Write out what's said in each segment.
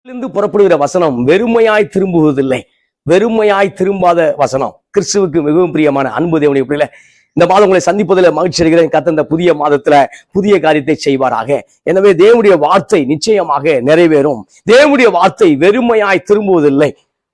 இருந்து புறப்படுகிற வசனம் வெறுமையாய் திரும்புவதில்லை. வெறுமையாய் திரும்பாத வசனம் கிறிஸ்துவுக்கு மிகவும் பிரியமான அன்பு தேவனுடைய பிள்ளைகளே, இந்த மாதம் உங்களை சந்திப்பதில் மகிழ்ச்சி அடைகிறேன். கர்த்தர் இந்த புதிய மாதத்துல புதிய காரியத்தை செய்வாராக. எனவே தேவனுடைய வார்த்தை நிச்சயமாக நிறைவேறும். தேவனுடைய வார்த்தை வெறுமையாய் திரும்புவதில்லை.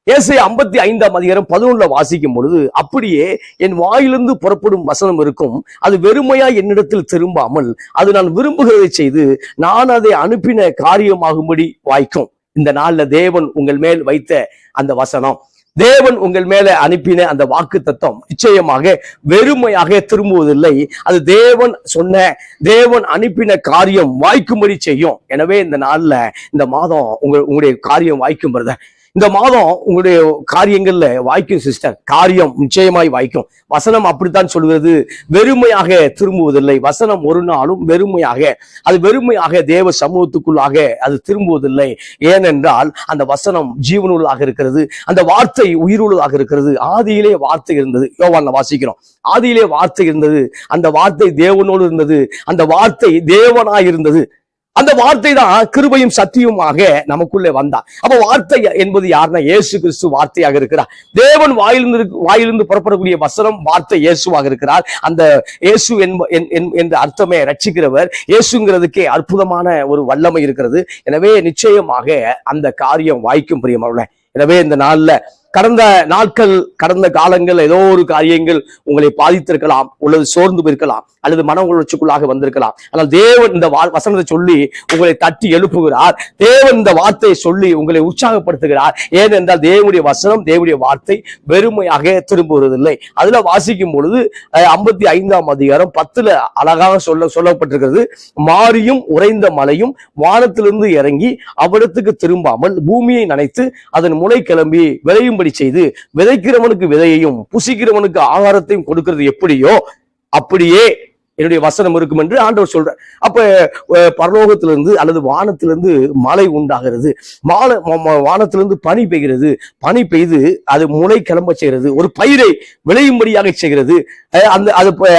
ஏசாயா 55:11 வாசிக்கும் பொழுது, அப்படியே என் வாயிலிருந்து புறப்படும் வசனம் இருக்கும், அது வெறுமையாய் என்னிடத்தில் திரும்பாமல் அது நான் விரும்புகிறதை செய்து நான் அதை அனுப்பின காரியமாகும்படி வாய்க்கும். இந்த நாள்ல தேவன் உங்கள் மேல் வைத்த அந்த வசனம், தேவன் உங்கள் மேல அனுப்பின அந்த வாக்கு தத்தம் நிச்சயமாக வெறுமையாக திரும்புவதில்லை. அது தேவன் சொன்ன, தேவன் அனுப்பின காரியம் வாய்க்கும்படி செய்யும். எனவே இந்த நாள்ல, இந்த மாதம் உங்களுடைய காரியம் வாய்க்கும் பிரதர். இந்த மாதம் உங்களுடைய காரியங்கள்ல வாய்க்கும் சிஸ்டர், காரியம் நிச்சயமாய் வாய்க்கும். வசனம் அப்படித்தான் சொல்கிறது, வெறுமையாக திரும்புவதில்லை. வசனம் ஒரு நாளும் வெறுமையாக தேவ சமூகத்துக்குள்ளாக அது திரும்புவதில்லை. ஏனென்றால் அந்த வசனம் ஜீவனுள்ளதாக இருக்கிறது, அந்த வார்த்தை உயிருள்ளதாக இருக்கிறது. ஆதியிலே வார்த்தை இருந்தது, யோவான்ல வாசிக்கிறோம். ஆதியிலே வார்த்தை இருந்தது, அந்த வார்த்தை தேவனோடு இருந்தது, அந்த வார்த்தை தேவனாய் இருந்தது. அந்த வார்த்தை தான் கிருபையும் சத்தியமாக நமக்குள்ளே வந்தார். அப்ப வார்த்தை என்பது யாருன்னா இயேசு கிறிஸ்து வார்த்தையாக இருக்கிறார். தேவன் வாயிலிருந்து புறப்படக்கூடிய வசனம் வார்த்தை இயேசுவாக இருக்கிறார். அந்த இயேசு என்ற அர்த்தமே ரட்சிக்கிறவர். இயேசுங்கிறதுக்கே அற்புதமான ஒரு வல்லமை இருக்கிறது. எனவே நிச்சயமாக அந்த காரியம் வாய்க்கும் பிரியமானவர்களே. எனவே இந்த நாள்ல கடந்த காலங்கள் ஏதோ ஒரு காரியங்கள் உங்களை பாதித்திருக்கலாம், உள்ளது சோர்ந்து போயிருக்கலாம், அல்லது மன உணர்ச்சிக்குள்ளாக வந்திருக்கலாம். ஆனால் தேவன் இந்த வசனத்தை சொல்லி உங்களை தட்டி எழுப்புகிறார். தேவன் இந்த வார்த்தையை சொல்லி உங்களை உற்சாகப்படுத்துகிறார். ஏனென்றால் தேவனுடைய வசனம், தேவனுடைய வார்த்தை வெறுமையாக திரும்புவதில்லை. அதுல வாசிக்கும் பொழுது 55:10 அழகாக சொல்லப்பட்டிருக்கிறது, மாரியும் உறைந்த மலையும் வானத்திலிருந்து இறங்கி அவ்விடத்துக்கு திரும்பாமல் பூமியை நனைத்து அதன் முளை கிளம்பி விளையும் செய்து விதைக்கிறவனுக்கு விதையையும் புசிக்கிறவனுக்கு ஆகாரத்தையும் கொடுக்கிறது எப்படியோ அப்படியே என்னுடைய வசனம் இருக்கும் என்று ஆண்டவர் சொல்றார். அப்ப பரலோகத்திலிருந்து அல்லது வானத்திலிருந்து மழை உண்டாகிறது, வானத்திலிருந்து பனி பெய்கிறது, பனி பெய்து அது முளை கிளம்ப செய்கிறது, ஒரு பயிரை விளையும்படியாக செய்கிறது,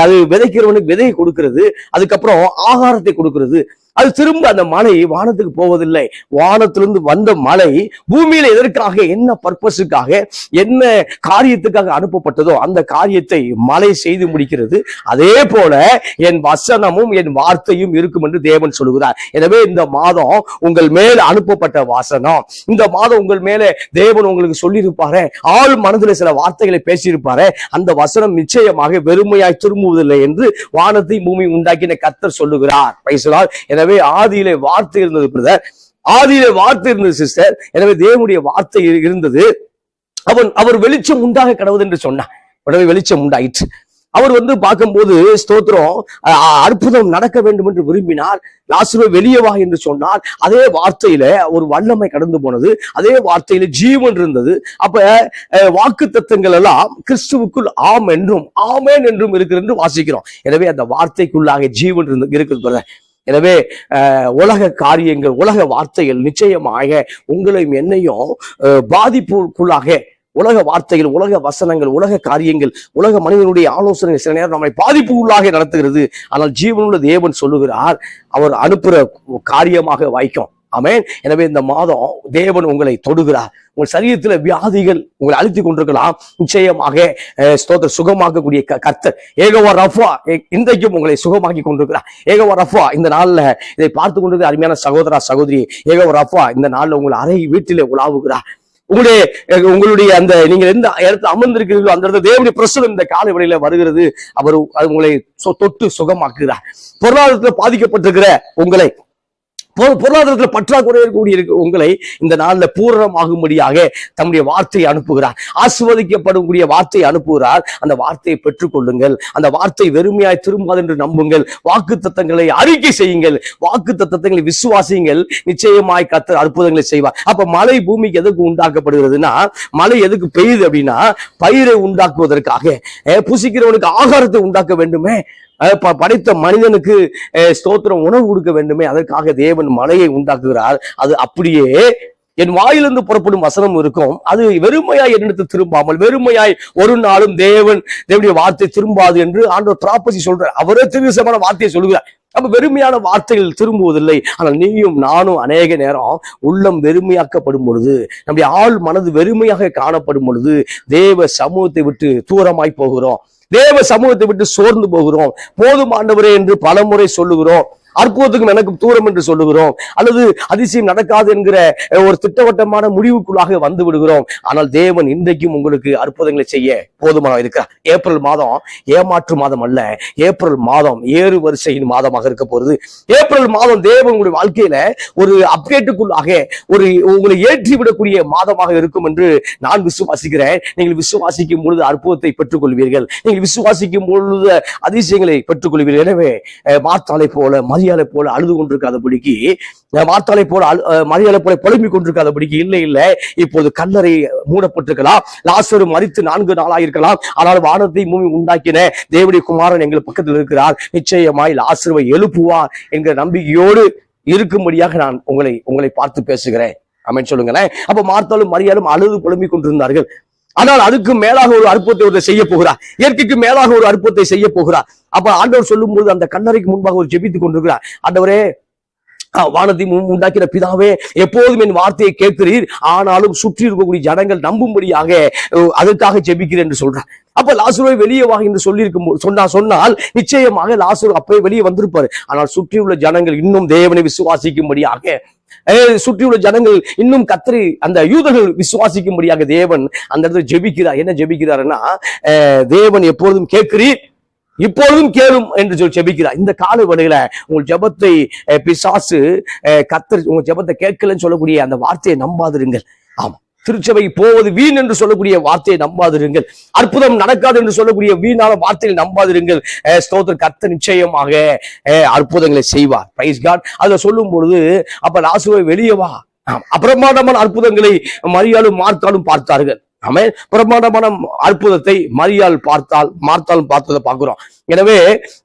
அது விதைக்கிறவனுக்கு விதையை கொடுக்கிறது, அதுக்கப்புறம் ஆகாரத்தை கொடுக்கிறது. அது திரும்ப அந்த மழை வானத்துக்கு போவதில்லை. வானத்திலிருந்து வந்த மழை பூமியில எதற்காக, என்ன பர்பஸுக்காக, என்ன காரியத்துக்காக அனுப்பப்பட்டதோ அந்த காரியத்தை மழை செய்து முடிக்கிறது. அதே போல என் வசனமும் என் வார்த்தையும் இருக்கும் என்று தேவன் சொல்கிறார். எனவே இந்த மாதம் உங்கள் மேல் அனுப்பப்பட்ட வசனம், இந்த மாதம் உங்கள் மேல தேவன் உங்களுக்கு சொல்லியிருப்பாரு, ஆள் மனதில் சில வார்த்தைகளை பேசியிருப்பாரு. அந்த வசனம் நிச்சயமாக வெறுமையாய் திரும்புவதில்லை என்று வானத்தை பூமி உண்டாக்கின கர்த்தர் சொல்லுகிறார். பேசுகிறார். எனவே ஆதியிலே வார்த்தை இருந்தது பிரதர், ஆதியிலே வார்த்தை இருந்தது சிஸ்டர். எனவே தேவனுடைய வார்த்தை இருந்தது. அவர் வெளிச்சம் உண்டாக கடவுது என்று சொன்னார். உடனே வெளிச்சம் உண்டாயிற்று. அவர் பார்க்கும்போது ஸ்தோத்திரம், அற்புதம் நடக்க வேண்டும் என்று விரும்பினார். லாசரு வெளியே வா என்று சொன்னார். அதே வார்த்தையில ஒரு வல்லமை கடந்து போனது, அதே வார்த்தையில ஜீவன் இருந்தது. அப்ப வாக்கு தத்தங்கள் எல்லாம் கிறிஸ்துவுக்குள் ஆம் என்றும் ஆமேன் என்றும் இருக்கிறது என்று வாசிக்கிறோம். எனவே அந்த வார்த்தைக்குள்ளாக ஜீவன் இருக்கிறது. எனவே உலக காரியங்கள், உலக வார்த்தைகள் நிச்சயமாக உங்களையும் என்னையும் பாதிப்புக்குள்ளாக, உலக வார்த்தைகள், உலக வசனங்கள், உலக காரியங்கள், உலக மனிதனுடைய ஆலோசனைகள் சில நேரம் நம்மை பாதிப்புக்குள்ளாக நடத்துகிறது. ஆனால் ஜீவனுள்ள தேவன் சொல்லுகிறார், அவர் அனுப்புற காரியமாக வாய்க்கும். ஆமென். எனவே இந்த மாதம் தேவன் உங்களை தொடுகிறார். உங்கள் சரீரத்துல வியாதிகள் உங்களை அழுத்திக் கொண்டிருக்கலாம், நிச்சயமாக ஸ்தோத்திர சுகமாக்கக்கூடிய கர்த்தர் யெகோவா ரஃபா இன்றைக்கும் உங்களை சுகமாக்கி கொண்டிருக்கிறார். யெகோவா ரஃபா இந்த நாள்ல இதை பார்த்து கொண்டிருக்கிற அருமையான சகோதரா சகோதரி, யெகோவா ரஃபா இந்த நாள்ல உங்களை அறை வீட்டிலே உலாவுகிறார். உங்களுடைய அந்த நீங்க எந்த இடத்துல அமர்ந்திருக்கிறீர்களோ அந்த இடத்துல தேவனுடைய பிரசன்னம் இந்த காலை வேளையில வருகிறது. அவர் உங்களை தொட்டு சுகமாக்குகிறார். பொருளாதாரத்துல பாதிக்கப்பட்டிருக்கிற உங்களை, பொருளாதாரத்தில் பற்றாக்குறை இருக்கக்கூடிய உங்களை இந்த நாள்ல பூரணமாகும்படியாக தம்முடைய வார்த்தையை அனுப்புகிறார். ஆசீர்வதிக்கப்படக்கூடிய வார்த்தையை அனுப்புகிறார். அந்த வார்த்தையை பெற்றுக் கொள்ளுங்கள். அந்த வார்த்தை வெறுமையாய் திரும்பாது என்று நம்புங்கள். வாக்கு தத்தங்களை அறிக்கை செய்யுங்கள், வாக்கு தத்தங்களை விசுவாசியுங்கள். நிச்சயமாய் கர்த்தர் அற்புதங்களை செய்வார். அப்ப மழை பூமிக்கு எதுக்கு உண்டாக்கப்படுகிறதுனா, மழை எதுக்கு பெய்யுது அப்படின்னா பயிரை உண்டாக்குவதற்காக, புசிக்கிறவனுக்கு ஆகாரத்தை உண்டாக்க வேண்டுமே, படைத்த மனிதனுக்கு ஸ்தோத்திரம் உணவு கொடுக்க வேண்டுமே, அதற்காக தேவன் மழையை உண்டாக்குகிறார். அது அப்படியே என் வாயிலிருந்து புறப்படும் வசனம் இருக்கும், அது வெறுமையாய் என்னிடத்து திரும்பாமல், வெறுமையாய் ஒரு நாளும் தேவனுடைய வார்த்தை திரும்பாது என்று ஆண்டவர் ப்ராபசி சொல்றார். அவரே திருசமான வார்த்தையை சொல்லுகிறார். அப்ப வெறுமையான வார்த்தைகள் திரும்புவதில்லை. ஆனால் நீயும் நானும் அநேக நேரம் உள்ளம் வெறுமையாக்கப்படும் பொழுது, நம்முடைய ஆள் மனது வெறுமையாக காணப்படும் பொழுது தேவ சமூகத்தை விட்டு தூரமாய் போகிறோம். தேவ சமூகத்தை விட்டு சோர்ந்து போகிறோம். போதும் ஆண்டவரே என்று பலமுறை சொல்லுகிறோம். அற்புதத்துக்கும் எனக்கும் தூரம் என்று சொல்லுகிறோம். அல்லது அதிசயம் நடக்காது என்கிற ஒரு திட்டவட்டமான முடிவுக்குள்ளாக வந்து விடுகிறோம். ஆனால் தேவன் இன்றைக்கும் உங்களுக்கு அற்புதங்களை செய்ய போதுமாக இருக்கிறார். ஏப்ரல் மாதம் ஏமாற்று மாதம் அல்ல. ஏப்ரல் மாதம் ஏறு வரிசையின் மாதமாக இருக்க போறது. ஏப்ரல் மாதம் தேவன் உங்களுடைய வாழ்க்கையில ஒரு அப்டேட்டுக்குள்ளாக ஒரு உங்களை ஏற்றிவிடக்கூடிய மாதமாக இருக்கும் என்று நான் விசுவாசிக்கிறேன். நீங்கள் விசுவாசிக்கும் பொழுது அற்புதத்தை பெற்றுக் கொள்வீர்கள். நீங்கள் விசுவாசிக்கும் பொழுது அதிசயங்களை பெற்றுக் கொள்வீர்கள். எனவே மார்த்தாளை போல மரியாதை போல அழுது கொண்டிருக்காதபடிக்கு, மார்த்தாளை போல மரியாதை போல புலம்பிக் கொண்டிருக்காதபடிக்கு, இல்லை இப்போது கல்லறை மூடப்பட்டிருக்கலாம், லாசரு மரித்து 4 நாளாயிருக்கலாம். ஆனால் வானத்தை பூமி உண்டாக்கின தேவனுடைய குமாரன் எங்கள் பக்கத்தில் இருக்கிறார், நிச்சயமாய் லாசருவை எழுப்புவார் என்கிற நம்பிக்கையோடு இருக்கும்படியாக நான் உங்களை பார்த்து பேசுகிறேன். ஆமென் சொல்லுங்களேன். அப்ப மார்த்தாலும் மரியாலும் அழுது புலம்பிக் கொண்டிருந்தார்கள். ஆனால் அதுக்கு மேலாக ஒரு அற்புதத்தை ஒருத்தர் செய்ய போகிறார். இயற்கைக்கு மேலாக ஒரு அற்புதத்தை செய்ய போகிறார். அப்ப ஆண்டவர் சொல்லும் போது அந்த கல்லறைக்கு முன்பாக ஒரு ஜெபித்துக் கொண்டிருக்கிறார். ஆண்டவரே, வானத்தை உண்டாக்கின பிதாவே, எப்போதும் என் வார்த்தையை கேட்கிறீர், ஆனாலும் சுற்றி இருக்கக்கூடிய ஜனங்கள் நம்பும்படியாக அதற்காக ஜெபிக்கிறேன் என்று சொல்றார். அப்ப லாசருவை வெளியே வாங்க என்று சொல்லி சொன்னால் நிச்சயமாக லாசரு அப்பவே வெளியே வந்திருப்பாரு. ஆனால் சுற்றியுள்ள ஜனங்கள் இன்னும் தேவனை விசுவாசிக்கும்படியாக, சுற்றியுள்ள ஜனங்கள் இன்னும் கர்த்தரை, அந்த யூதர்கள் விசுவாசிக்கும்படியாக தேவன் அந்த இடத்துல ஜெபிக்கிறார். என்ன ஜெபிக்கிறாருன்னா, தேவன் எப்பொழுதும் கேட்கிறீர், இப்பொழுதும் கேளும் என்று சொல்லி ஜெபிக்கிறார். இந்த கால வேளையில உங்கள் ஜெபத்தை பிசாசு கர்த்தர் உங்க ஜெபத்தை கேட்கலன்னு சொல்லக்கூடிய அந்த வார்த்தையை நம்பாதிருங்கள். ஆமா, திருச்சபை போவது வீண் என்று சொல்லக்கூடிய வார்த்தையை நம்பாதிருங்கள். அற்புதம் நடக்காது என்று சொல்லக்கூடிய வீணான வார்த்தையை நம்பாதிருங்கள். ஸ்தோத்திரம், கர்த்தர் நிச்சயமாக அற்புதங்களை செய்வார். Praise God. அதுல சொல்லும் பொழுது அப்ப லாசருவை வெளியே வா. அப்பிரமாண்டமான அற்புதங்களை மரியாளும் மார்த்தாலும் பார்த்தார்கள். ஆமே, பிரமாண்டமான அற்புதத்தை மார்த்தாலும் பார்த்ததை பார்க்கிறோம். எனவே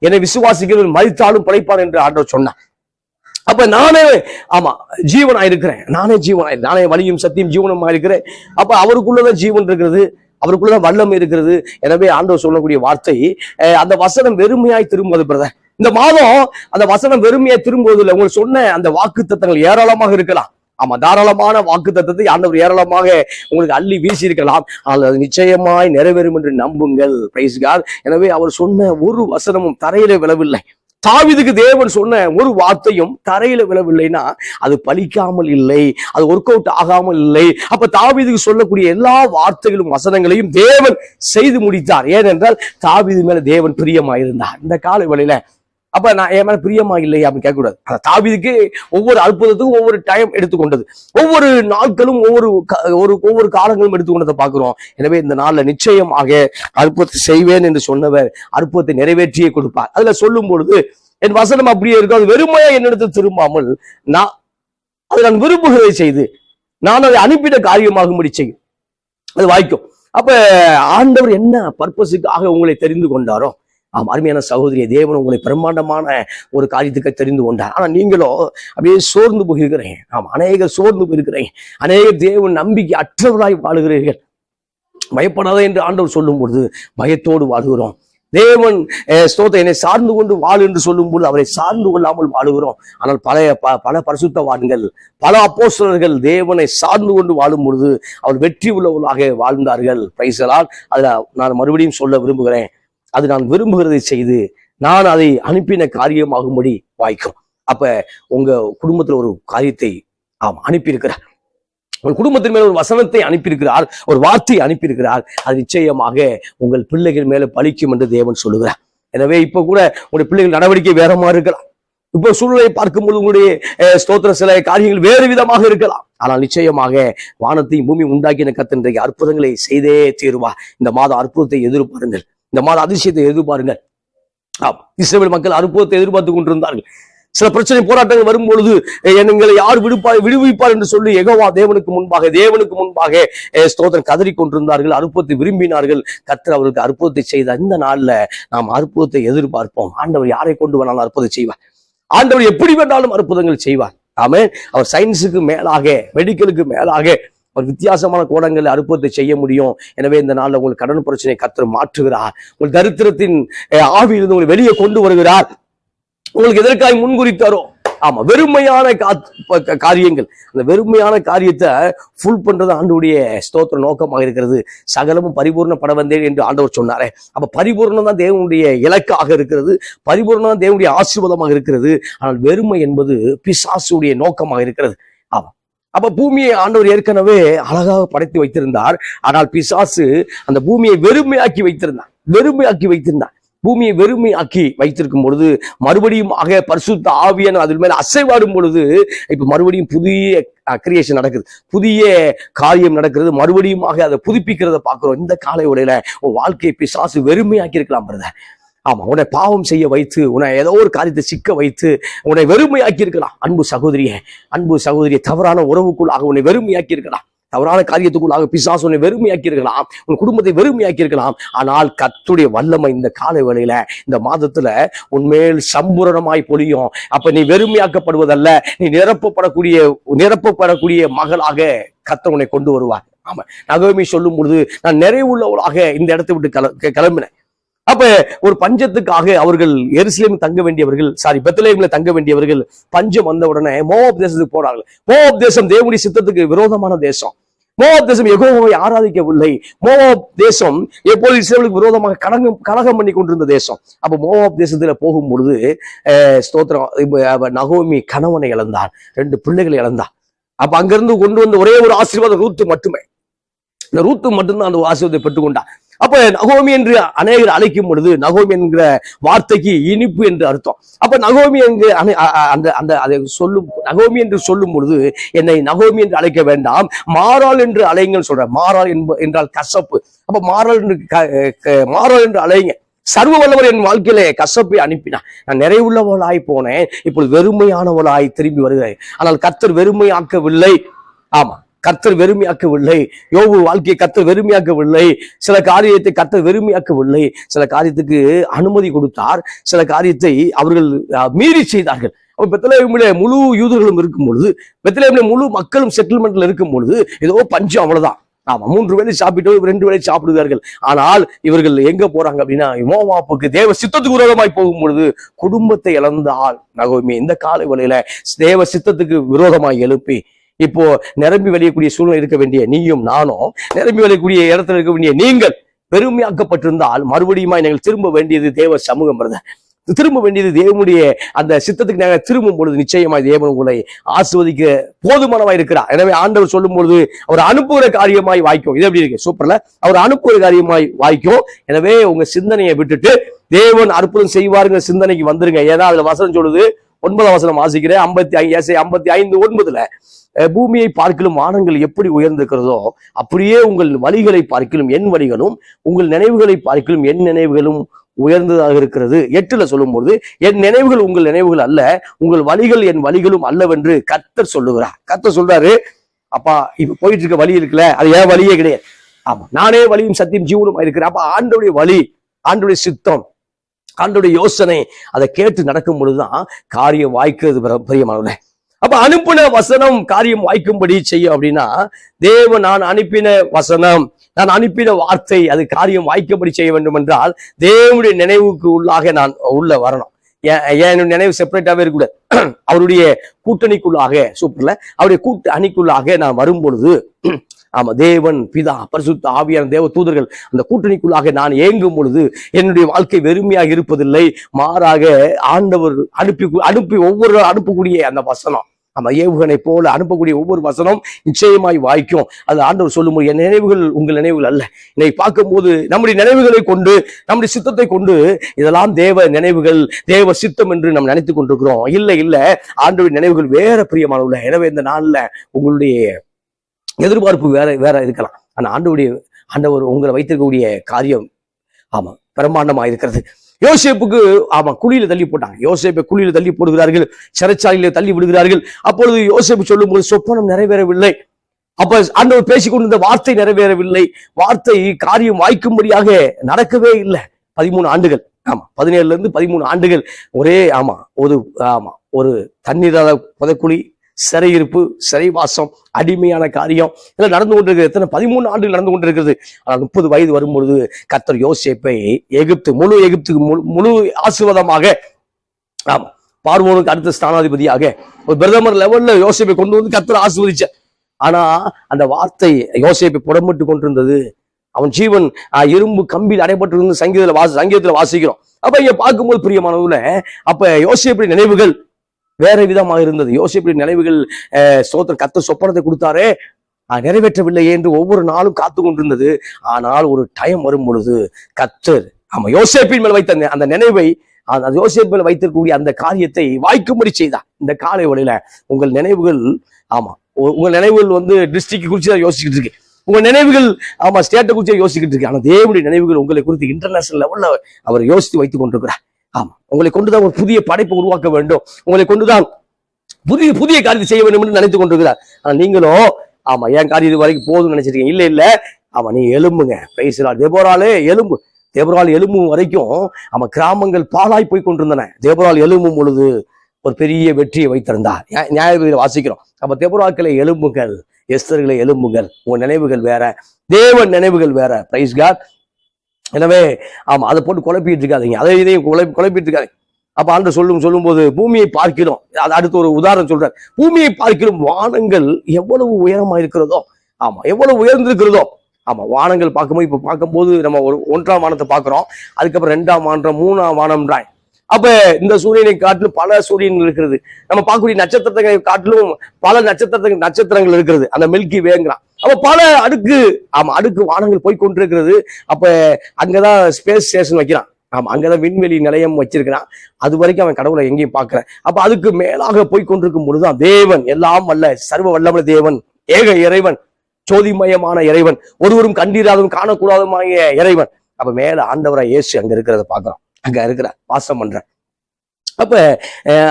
என்னை விசுவாசிக்கிறவன் மரித்தாலும் பிழைப்பார் என்று ஆண்டவர் சொன்னார். அப்ப நானே ஜீவனாயிருக்கிறேன், நானே வழியும் சத்தியம் ஜீவனமா இருக்கிறேன். அப்ப அவருக்குள்ளதான் ஜீவன் இருக்கிறது, அவருக்குள்ளதான் வல்லமை இருக்கிறது. எனவே ஆண்டவர் சொல்லக்கூடிய வார்த்தை, அந்த வசனம் வெறுமையாய் திரும்புவது பிரதர். இந்த மாதம் அந்த வசனம் வெறுமையாய் திரும்புவதில்லை. உங்களுக்கு சொன்ன அந்த வாக்குத்தத்தங்கள் ஏராளமாக இருக்கலாம். ஆமா, தாராளமான வாக்குத்தத்தத்தை ஆண்டவர் ஏராளமாக உங்களுக்கு அள்ளி வீசி இருக்கலாம். ஆனால் அது நிச்சயமாய் நிறைவேறும் என்று நம்புங்கள். Praise God. எனவே அவர் சொன்ன ஒரு வசனமும் தரையில விழவில்லை. தாவீதுக்கு தேவன் சொன்ன ஒரு வார்த்தையும் தரையில விழவில்லைன்னா அது பலிக்காமல் இல்லை, அது ஒர்க் அவுட் ஆகாமல் இல்லை. அப்ப தாவீதுக்கு சொல்லக்கூடிய எல்லா வார்த்தைகளும் வசனங்களையும் தேவன் செய்து முடித்தார். ஏனென்றால் தாவீது மேல தேவன் பிரியமாயிருந்தார். இந்த கால வேளையில அப்ப நான் என் மேல பிரியமா இல்லை அப்படின்னு கேட்கக்கூடாது. தாவீதுக்கு ஒவ்வொரு அற்புதத்துக்கும் ஒவ்வொரு டைம் எடுத்துக்கொண்டது, ஒவ்வொரு நாட்களும் ஒவ்வொரு காலங்களும் எடுத்துக்கொண்டதை பார்க்கிறோம். எனவே இந்த நாள்ல நிச்சயமாக அற்புதத்தை செய்வேன் என்று சொன்னவர் அற்புதத்தை நிறைவேற்றியே கொடுப்பார். அதுல சொல்லும் பொழுது என் வசனம் அப்படியே இருக்கும், அது வெறுமையா என்னிடத்தில் திரும்பாமல் நான் விரும்புகிறதை செய்து நான் அதை அனுப்பிட காரியமாகும்படி செய்யும், அது வாய்க்கும். அப்ப ஆண்டவர் என்ன பர்பஸுக்காக உங்களை தெரிந்து கொண்டாரோ, அருமையான சகோதரிய, தேவன் உங்களை பிரம்மாண்டமான ஒரு காரியத்துக்கு தெரிந்து கொண்டார். ஆனா நீங்களோ அப்படியே சோர்ந்து போயிருக்கிறேன். அநேக சோர்ந்து போயிருக்கிறேன். அநேக தேவன் நம்பிக்கை அற்றவராய் வாழுகிறீர்கள். பயப்படாத என்று ஆண்டவர் சொல்லும் பொழுது பயத்தோடு வாழுகிறோம். தேவன் ஸ்தோத்திரம், என்னை சார்ந்து கொண்டு வாழு என்று சொல்லும் போது அவரை சார்ந்து கொள்ளாமல் வாழுகிறோம். ஆனால் பல பரிசுத்தவான்கள், பல அப்போஸ்தலர்கள் தேவனை சார்ந்து கொண்டு வாழும் பொழுது அவர் வெற்றி உள்ளவர்களாக வாழ்ந்தார்கள். பிரைஸ்லால். அதுல நான் மறுபடியும் சொல்ல விரும்புகிறேன், அது நான் விரும்புகிறதை செய்து நான் அதை அனுப்பின காரியமாகும்படி வாய்க்கும். அப்ப உங்க குடும்பத்துல ஒரு காரியத்தை அனுப்பியிருக்கிறார், உங்கள் குடும்பத்தின் மேல ஒரு வசனத்தை அனுப்பியிருக்கிறார், ஒரு வார்த்தையை அனுப்பியிருக்கிறார். அது நிச்சயமாக உங்கள் பிள்ளைகள் மேல பலிக்கும் என்று தேவன் சொல்லுகிறார். எனவே இப்ப கூட உங்களுடைய பிள்ளைகள் நடவடிக்கை வேற மாதிரி இருக்கலாம். இப்போ சூழ்நிலையை பார்க்கும்போது உங்களுடைய ஸ்தோத்திர சில காரியங்கள் வேறு விதமாக இருக்கலாம். ஆனால் நிச்சயமாக வானத்தையும் பூமி உண்டாக்கின கர்த்தர் இன்றைக்கு அற்புதங்களை செய்தே தீருவா. இந்த மாதம் அற்புதத்தை எதிர்பாருங்கள், இந்த மாதம் அதிசயத்தை எதிர்பாருங்கள். இஸ்ரவேல் மக்கள் அற்புதத்தை எதிர்பார்த்து கொண்டிருந்தார்கள். சில பிரச்சனை போராட்டங்கள் வரும்பொழுது எங்களை யார் விடுவிப்பார் என்று சொல்லி யெகோவா தேவனுக்கு முன்பாக ஸ்தோத்திரம் கதறி கொண்டிருந்தார்கள், அற்புதத்தை விரும்பினார்கள். கர்த்தர் அவர்களுக்கு அற்புதத்தை செய்த இந்த நாள்ல நாம் அற்புதத்தை எதிர்பார்ப்போம். ஆண்டவர் யாரை கொண்டு வேணாலும் அற்புதத்தை செய்வார், ஆண்டவர் எப்படி வேண்டாலும் அற்புதங்கள் செய்வார். ஆமென். அவர் சயின்ஸுக்கு மேலாக, மெடிக்கலுக்கு மேலாக ஒரு வித்தியாசமான கோணங்களில் அற்புதத்தை செய்ய முடியும். எனவே இந்த நாள்ல உங்களுக்கு கடன் பிரச்சனை கர்த்தர் மாற்றுகிறார். உங்கள் தரித்திரத்தின் ஆவியிலிருந்து உங்களை வெளியே கொண்டு வருகிறார். உங்களுக்கு எதற்காக முன்குறித்தாரோ. ஆமா, வெறுமையான காரியங்கள், அந்த வெறுமையான காரியத்தை ஃபுல் பண்றது ஆண்டவருடைய ஸ்தோத்திர நோக்கமாக இருக்கிறது. சகலமும் பரிபூர்ணப்பட வந்தேன் என்று ஆண்டவர் சொன்னாரே. அப்ப பரிபூர்ணம் தான் தேவனுடைய இலக்காக இருக்கிறது, பரிபூர்ணம் தான் தேவனுடைய ஆசீர்வாதமாக இருக்கிறது. ஆனால் வெறுமை என்பது பிசாசுடைய நோக்கமாக இருக்கிறது. ஆமா, அப்ப பூமியை ஆண்டவர் ஏற்கனவே அழகாக படைத்து வைத்திருந்தார். ஆனால் பிசாசு அந்த பூமியை வெறுமையாக்கி வைத்திருந்தார். பூமியை வெறுமையாக்கி வைத்திருக்கும் பொழுது மறுபடியும் பரிசுத்த ஆவியான அதில் மேல அசைவாடும் பொழுது இப்ப மறுபடியும் புதிய கிரியேஷன் நடக்குது, புதிய காரியம் நடக்கிறது, மறுபடியும் அதை புதுப்பிக்கிறத பாக்குறோம். இந்த காலை உடையில உன் வாழ்க்கையை பிசாசு வெறுமையாக்கி இருக்கலாம் பிரதர். ஆமா, உன்னை பாவம் செய்ய வைத்து, உன்னை ஏதோ ஒரு காரியத்தை சிக்க வைத்து உன்னை வெறுமையாக்கி இருக்கலாம். அன்பு சகோதரியே, தவறான உறவுக்குள்ளாக உன்னை வெறுமையாக்கி இருக்கலாம், தவறான காரியத்துக்குள்ளாக பிசாசு உன்னை வெறுமையாக்கி இருக்கலாம், உன் குடும்பத்தை வெறுமையாக்கி இருக்கலாம். ஆனால் கர்த்தருடைய வல்லமை இந்த காலை வேளையில, இந்த மாதத்துல உன்மேல் சம்பூரணமாய் பொழியும். அப்ப நீ வெறுமையாக்கப்படுவதல்ல, நீ நிரப்பப்படக்கூடிய மகளாக கர்த்தர் உன்னை கொண்டு வருவார். ஆமா, நகோமி சொல்லும் பொழுது நான் நிறைவுள்ளவளாக இந்த இடத்தை விட்டு கிளம்பினேன். அப்ப ஒரு பஞ்சத்துக்காக அவர்கள் எருசலேம் தங்க வேண்டியவர்கள், பெத்லகேம்ல தங்க வேண்டியவர்கள், பஞ்சம் வந்த உடனே மோவாப் தேசத்துக்கு போறாங்க. மோவாப் தேசம் தேவனுடைய சித்தத்துக்கு விரோதமான தேசம். மோவாப் தேசம் யெகோவாவை ஆராதிக்கவில்லை. மோவாப் தேசம் எப்போது இஸ்ரவேலுக்கு விரோதமாக கலகம் பண்ணி கொண்டிருந்த தேசம். அப்ப மோவாப் தேசத்துல போகும் பொழுது ஸ்தோத்திரம், நகோமி கணவனை இழந்தார், 2 பிள்ளைகளை இழந்தார். அப்ப அங்கிருந்து கொண்டு வந்த ஒரே ஒரு ஆசீர்வாதம் ரூத்து மட்டுமே. இந்த ரூத்து மட்டும்தான் அந்த ஆசீர்வாதத்தை பெற்றுக்கொண்டார். அப்ப நகோமி என்று அநேகர் அழைக்கும் பொழுது, நகோமி என்கிற வார்த்தைக்கு இனிப்பு என்று அர்த்தம். அப்ப நகோமி நகோமி என்று சொல்லும் பொழுது என்னை நகோமி என்று அழைக்க வேண்டாம், மாறாள் என்று அழைங்கள் சொல்ற. மாறாள் என்றால் கசப்பு. அப்ப மாறாள் என்று அழைங்க. சர்வ வல்லவர் என் வாழ்க்கையிலே கசப்பை அனுப்பினார். நான் நிறைவுள்ளவளாய் போனேன், இப்பொழுது வெறுமையானவளாய் திரும்பி வருகிறேன். ஆனால் கர்த்தர் வெறுமையாக்கவில்லை. ஆமா, கர்த்தர் வெறுமையாக்கவில்லை. யோபு வாழ்க்கையை கர்த்தர் வெறுமையாக்கவில்லை. சில காரியத்தை கர்த்தர் வெறுமையாக்கவில்லை. சில காரியத்துக்கு அனுமதி கொடுத்தார், சில காரியத்தை அவர்கள் மீறி செய்தார்கள். அப்ப பெத்லகேமிலே முழு யூதர்களும் இருக்கும் பொழுது, பெத்லகேமிலே முழு மக்களும் செட்டில்மெண்ட்ல இருக்கும் பொழுது ஏதோ பஞ்சம், அவ்வளவுதான். ஆமா, 3 வேளை சாப்பிட்டு 2 வேளை சாப்பிடுவார்கள். ஆனால் இவர்கள் எங்க போறாங்க அப்படின்னா, மோவாப்புக்கு தேவ சித்தத்துக்கு விரோதமாய் போகும் பொழுது குடும்பத்தை இழந்தால் நகோமி இந்த காலை வேளையில தேவ சித்தத்துக்கு விரோதமாய் எழுப்பி, இப்போ நிரம்பி வழியக்கூடிய சூழ்நிலை இருக்க வேண்டிய நீயும் நானும், நிரம்பி வழியக்கூடிய இடத்துல இருக்க வேண்டிய நீங்கள் பெருமையாக்கப்பட்டிருந்தால் மறுபடியும் நீங்கள் திரும்ப வேண்டியது தேவ சமூகம் பிரதர். திரும்ப வேண்டியது தேவனுடைய அந்த சித்தத்துக்கு நாங்கள் திரும்பும் பொழுது நிச்சயமாய் தேவன் உங்களை ஆசீர்வதிக்க போதுமானமாய் இருக்கிறார். எனவே ஆண்டவர் சொல்லும் பொழுது அவர் அனுப்புகிற காரியமாய் வாய்க்கும். இது எப்படி இருக்கு? சூப்பர்ல, அவர் அனுப்புகிற காரியமாய் வாய்க்கும். எனவே உங்க சிந்தனையை விட்டுட்டு தேவன் அற்புதம் செய்வாருங்கிற சிந்தனைக்கு வந்துருங்க. ஏன்னா அதுல வசனம் சொல்லுது, 9ஆம் வசனம் வாசிக்கிறேன், 55:9. பூமியை பார்க்கிலும் வானங்கள் எப்படி உயர்ந்திருக்கிறதோ அப்படியே உங்கள் வழிகளை பார்க்கிலும் என் வழிகளும், உங்கள் நினைவுகளை பார்க்கிலும் என் நினைவுகளும் உயர்ந்ததாக இருக்கிறது. 8ல சொல்லும்போது, என் நினைவுகள் உங்கள் நினைவுகள் அல்ல, உங்கள் வழிகள் என் வழிகளும் அல்லவென்று கர்த்தர் சொல்லுகிறார். கர்த்தர் சொல்றாரு, அப்பா இப்ப போயிட்டு இருக்க வழி இருக்குல்ல, அது என் வழியே கிடையாது. ஆமா, நானே வழியும் சத்தியம் ஜீவனும் இருக்கிறேன். அப்ப ஆண்டோடைய வழி, ஆண்டோடைய சித்தம், ஆண்டோடைய யோசனை, அதை கேட்டு நடக்கும் பொழுதுதான் காரியம் வாய்க்கிறது பிரியமானவர்களே. அப்ப அனுப்பின வசனம் காரியம் வாய்க்கும்படி செய்யும் அப்படின்னா, தேவன் நான் அனுப்பின வசனம், நான் அனுப்பின வார்த்தை அது காரியம் வாய்க்கும்படி செய்ய வேண்டும் என்றால் தேவனுடைய நினைவுக்கு உள்ளாக நான் உள்ள வரணும். என் நினைவு செப்பரேட்டாவே இருக்கக்கூடாது. அவருடைய கூட்டணிக்குள்ளாக, சூப்பர்ல, அவருடைய கூட்டு அணிக்குள்ளாக நான் வரும் பொழுது, ஆமா, தேவன் பிதா பரிசுத்த ஆவியான தேவ தூதர்கள் அந்த கூட்டணிக்குள்ளாக நான் ஏங்கும் பொழுது என்னுடைய வாழ்க்கை வெறுமையாக இருப்பதில்லை. மாறாக ஆண்டவர் அனுப்பி ஒவ்வொரு அனுப்பக்கூடிய அந்த வசனம், ஆமா, ஏவுகணை போல அனுப்பக்கூடிய ஒவ்வொரு வசனம் நிச்சயமாய் வாய்க்கும். அது ஆண்டவர் சொல்லும்போது, என் நினைவுகள் உங்கள் நினைவுகள் அல்ல. இன்னைக்கு பார்க்கும்போது நம்முடைய நினைவுகளை கொண்டு, நம்முடைய சித்தத்தை கொண்டு இதெல்லாம் தேவ நினைவுகள், தேவ சித்தம் என்று நாம் நினைத்துக் கொண்டிருக்கிறோம். இல்ல, ஆண்டவரின் நினைவுகள் வேற பிரியமானவர்களே. எனவே இந்த நாள்ல உங்களுடைய எதிர்பார்ப்பு வேற இருக்கலாம். ஆனா ஆண்டவர் உங்களை வைத்திருக்கக்கூடிய காரியம், ஆமா, பிரம்மாண்டமா இருக்கிறது. யோசேப்புக்கு, ஆமா, குழியில தள்ளி போட்டாங்க. யோசேப்பை குழியில தள்ளி போடுகிறார்கள், சிறைச்சாலையில தள்ளி விடுகிறார்கள். அப்பொழுது யோசேப்பு சொல்லும் போது சொப்பனம் நிறைவேறவில்லை. அப்ப ஆண்டவர் பேசிக்கொண்டிருந்த வார்த்தை நிறைவேறவில்லை. வார்த்தை காரியம் வாய்க்கும்படியாக நடக்கவே இல்லை. 13 ஆண்டுகள், ஆமா, 17ல இருந்து 13 ஆண்டுகள் ஒரே, ஆமா, ஒரு தண்ணீராத புதைக்குழி, சிறையிருப்பு, சிறைவாசம், அடிமையான காரியம் இதெல்லாம் நடந்து கொண்டிருக்கிறது. எத்தனை 13 ஆண்டுகள் நடந்து கொண்டிருக்கிறது. ஆனால் 30 வயது வரும்பொழுது கர்த்தர் யோசேப்பை முழு எகிப்துக்கு முழு ஆசீர்வாதமாக, ஆமா, பார்வோனுக்கு அடுத்த ஸ்தானாதிபதியாக ஒரு பிரதமர் லெவல்ல யோசேப்பை கொண்டு வந்து கர்த்தர் ஆசீர்வதிச்சார். ஆனா அந்த வார்த்தை யோசேப்பை புடமிட்டு கொண்டிருந்தது. அவன் ஜீவன் இரும்பு கம்பியில் அடைபட்டு இருந்து சங்கீதத்துல வாசிக்கிறோம். அப்ப இங்க பார்க்கும்போது பிரியமானவர்களே, அப்ப யோசேப்புடைய நினைவுகள் வேற விதமாக இருந்தது. யோசேப்புடைய நினைவுகள் ஸ்தோத்திரம், கர்த்தர் சொப்பனத்தை கொடுத்தாரே, நிறைவேற்றவில்லையே என்று ஒவ்வொரு நாளும் காத்து கொண்டிருந்தது. ஆனால் ஒரு டைம் வரும் பொழுது கர்த்தர் யோசேப்பின் மேல் வைத்த அந்த நினைவை, அந்த யோசேப்பு மேல் வைத்திருக்கக்கூடிய அந்த காரியத்தை வாய்க்கும்படி செய்தார். இந்த காலை வேளையில உங்கள் நினைவுகள், உங்க நினைவுகள் டிஸ்ட்ரிக்ட் குறிச்சு தான் யோசிச்சுட்டு இருக்கு. உங்க நினைவுகள் ஸ்டேட்டை குறிச்சு யோசிச்சுட்டு இருக்கு. ஆனா தேவனுடைய நினைவுகள் உங்களை குறித்து இன்டர்நேஷனல் லெவல்ல அவர் யோசித்து வைத்துக் கொண்டிருக்கிறார். உங்களை கொண்டுதான் ஒரு புதிய படைப்பை உருவாக்க வேண்டும், உங்களை கொண்டுதான் புதிய புதிய காரியத்தை செய்ய வேண்டும் என்று நினைத்துக் கொண்டிருக்கிறார். ஆனா நீங்களும் என் காரியம் இது வரைக்கும் போதும் நினைச்சிருக்கீங்க. இல்ல நீ எலும்புங்க. தேபோராலே எலும்பு. தேபரால் எலும்பும் வரைக்கும் கிராமங்கள் பாழாய் போய் கொண்டிருந்தன. தேபரால் எலும்பும் பொழுது ஒரு பெரிய வெற்றியை வைத்திருந்தார். நியாயபதியில வாசிக்கிறோம். அப்ப தேபராக்களை எலும்புகள், எஸ்தர்களை எலும்புகள். உங்க நினைவுகள் வேற, தேவன் நினைவுகள் வேற. Praise God. எனவே அதை போட்டு குழப்பிட்டு இருக்காதீங்க, அதை இதையும் குழப்பிட்டு இருக்காங்க. அப்ப ஆண்டவர் சொல்லும் போது பூமியை பார்க்கிறோம். அது அடுத்து ஒரு உதாரணம் சொல்றார். பூமியை பார்க்கிறோம், வானங்கள் எவ்வளவு உயரமா இருக்கிறதோ, எவ்வளவு உயர்ந்திருக்கிறதோ. வானங்கள் பார்க்கும்போது இப்ப பார்க்கும்போது நம்ம ஒரு 1ஆம் வானத்தை பார்க்கிறோம், அதுக்கப்புறம் 2ஆம் வானம், 3ஆம் வானம்ன்றாய். அப்ப இந்த சூரியனை காட்டிலும் பல சூரியன்கள் இருக்கிறது. நம்ம பார்க்கக்கூடிய நட்சத்திரத்தை காட்டிலும் பல நட்சத்திரங்கள் இருக்கிறது, அந்த மில்கி வேங்கிறான். அப்ப பல அடுக்கு அடுக்கு வானங்கள் போய் கொண்டிருக்கிறது. அப்ப அங்கதான் ஸ்பேஸ் ஸ்டேஷன் வைக்கிறான். அங்கதான் விண்வெளி நிலையம் வச்சிருக்கிறான். அது வரைக்கும் அவன் கடவுளை எங்கேயும் பார்க்கிறேன். அப்ப அதுக்கு மேலாக போய் கொண்டிருக்கும் பொழுதுதான் தேவன், எல்லாம் வல்ல சர்வ வல்லமுள்ள தேவன், ஏக இறைவன், ஜோதிமயமான இறைவன், ஒருவரும் கண்டீராதும் காணக்கூடாதுமாய இறைவன். அப்ப மேல ஆண்டவராய் இயேசு அங்க இருக்கிறத பாக்குறோம். அங்க இருக்கிற வாசம் பண்ற. அப்ப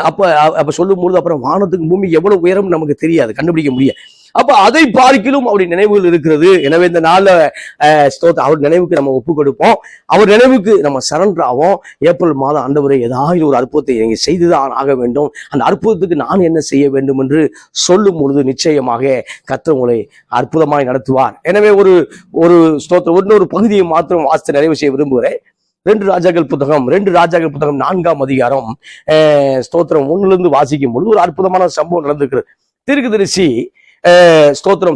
அப்ப அப்ப சொல்லும் பொழுது அப்புறம் வானத்துக்கு பூமி எவ்வளவு உயரம் நமக்கு தெரியாது, கண்டுபிடிக்க முடியாது. அப்ப அதை பார்க்கிலும் அவருடைய நினைவுகள் இருக்கிறது. எனவே இந்த நாள்ல அவர் நினைவுக்கு நம்ம ஒப்பு கொடுப்போம், அவர் நினைவுக்கு நம்ம சரண்டர் ஆவோம். ஏப்ரல் மாதம் ஆண்டவரை ஏதாவது ஒரு அற்புதத்தை நீங்க செய்துதான் ஆக வேண்டும், அந்த அற்புதத்துக்கு நான் என்ன செய்ய வேண்டும் என்று சொல்லும் பொழுது நிச்சயமாக கர்த்தர் உங்களை அற்புதமாய் நடத்துவார். எனவே ஒரு ஸ்தோத்திரம் இன்னொரு பகுதியை மாத்திரம் வாசித்து நிறைவு செய்ய விரும்புகிறேன். 2 ராஜாக்கள் புத்தகம் 4ஆம் அதிகாரம் ஸ்தோத்திரம் 1 வாசிக்கும் பொழுது ஒரு அற்புதமான சம்பவம் நடந்திருக்கிறது. தீர்க்கதரிசி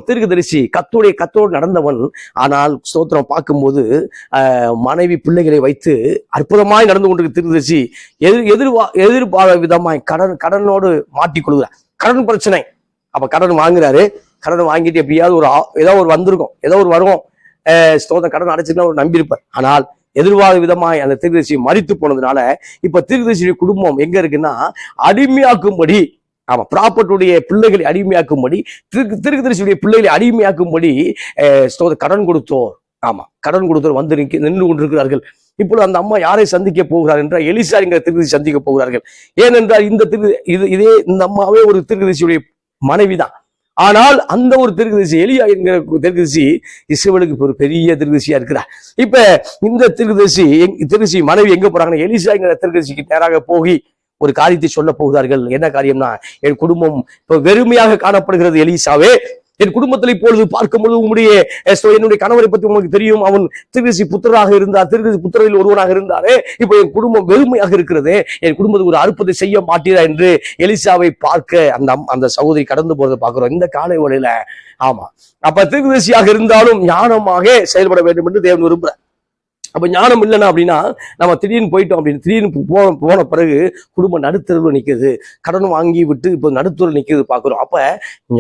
தீர்க்கதரிசி கத்தோடு நடந்தவன். ஆனால் ஸ்தோத்திரம் பார்க்கும்போது மனைவி பிள்ளைகளை வைத்து அற்புதமாய் நடந்து கொண்டிருக்க தீர்க்கதரிசி எதிர்பாராத விதமாய் கடனோடு மாட்டிக்கொள்கிறார். கடன் பிரச்சனை. அப்ப கடன் வாங்குறாரு. கடன் வாங்கிட்டு எப்படியாவது ஏதோ ஒரு வந்திருக்கும், ஏதோ ஒரு வரும், ஸ்தோத்திரம் கடன் அடைச்சிருக்கலாம் ஒரு நம்பியிருப்பார். ஆனால் எதிர்பாராத விதமாய் அந்த தீர்க்கதரிசி மரித்து போனதுனால இப்ப தீர்க்கதரிசியுடைய குடும்பம் எங்க இருக்குன்னா அடிமையாக்கும்படி, ப்ராப்பர்ட்டியுடைய பிள்ளைகளை அடிமையாக்கும்படி, தீர்க்கதரிசியுடைய பிள்ளைகளை அடிமையாக்கும்படி கடன் கொடுத்தோர், கடன் கொடுத்தோர் வந்து நின்று கொண்டிருக்கிறார்கள். இப்பொழுது அந்த அம்மா யாரை சந்திக்க போகிறார் என்றால் எலிசா என்கிற தீர்க்கதரிசி சந்திக்க போகிறார்கள். ஏனென்றால் இந்த அம்மாவே ஒரு தீர்க்கதரிசியுடைய மனைவிதான். ஆனால் அந்த ஒரு தீர்க்கதரிசி எலியா என்கிற தீர்க்கதரிசி இஸ்ரவேலுக்கு ஒரு பெரிய தீர்க்கதரிசியா இருக்கிறார். இப்ப இந்த தீர்க்கதரிசி மனைவி எங்க போறாங்கன்னா எலிசா என்கிற தீர்க்கதரிசிக்கு நேராக போகி ஒரு காரியத்தை சொல்ல போகிறார்கள். என்ன காரியம்னா, என் குடும்பம் இப்ப வெறுமையாக காணப்படுகிறது. எலிசாவே, என் குடும்பத்தில் இப்பொழுது பார்க்கும்போது என்னுடைய கணவரை பத்தி உங்களுக்கு தெரியும், அவன் தீர்க்கதரிசி புத்திரராக இருந்தார், தீர்க்கதரிசி புத்திரரில் ஒருவனாக இருந்தாரே. இப்ப என் குடும்பம் வெறுமையாக இருக்கிறது, என் குடும்பத்துக்கு ஒரு அற்புதத்தை செய்ய மாட்டீரா என்று எலிசாவை பார்க்க அந்த சகோதரி கடந்து போறதை பார்க்கிறோம் இந்த காலை வேளையில. அப்ப தீர்க்கதரிசியாக இருந்தாலும் ஞானமாக செயல்பட வேண்டும் என்று தேவன் விரும்புகிறார். அப்ப ஞானம் இல்லைன்னா அப்படின்னா நம்ம திடீர்னு போயிட்டோம் அப்படின்னு திடீர்னு போன பிறகு குடும்பம் நடுத்தருவில் நிற்குது, கடன் வாங்கி விட்டு இப்போ நடுத்தருவில் நிற்கிறது பார்க்குறோம். அப்ப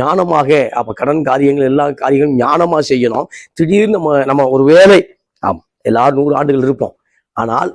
ஞானமாக கடன் காரியங்கள் எல்லா காரியங்களும் ஞானமா செய்யணும். திடீர்னு நம்ம ஒரு வேலை எல்லாரும் 100 ஆண்டுகள் இருப்போம். ஆனால்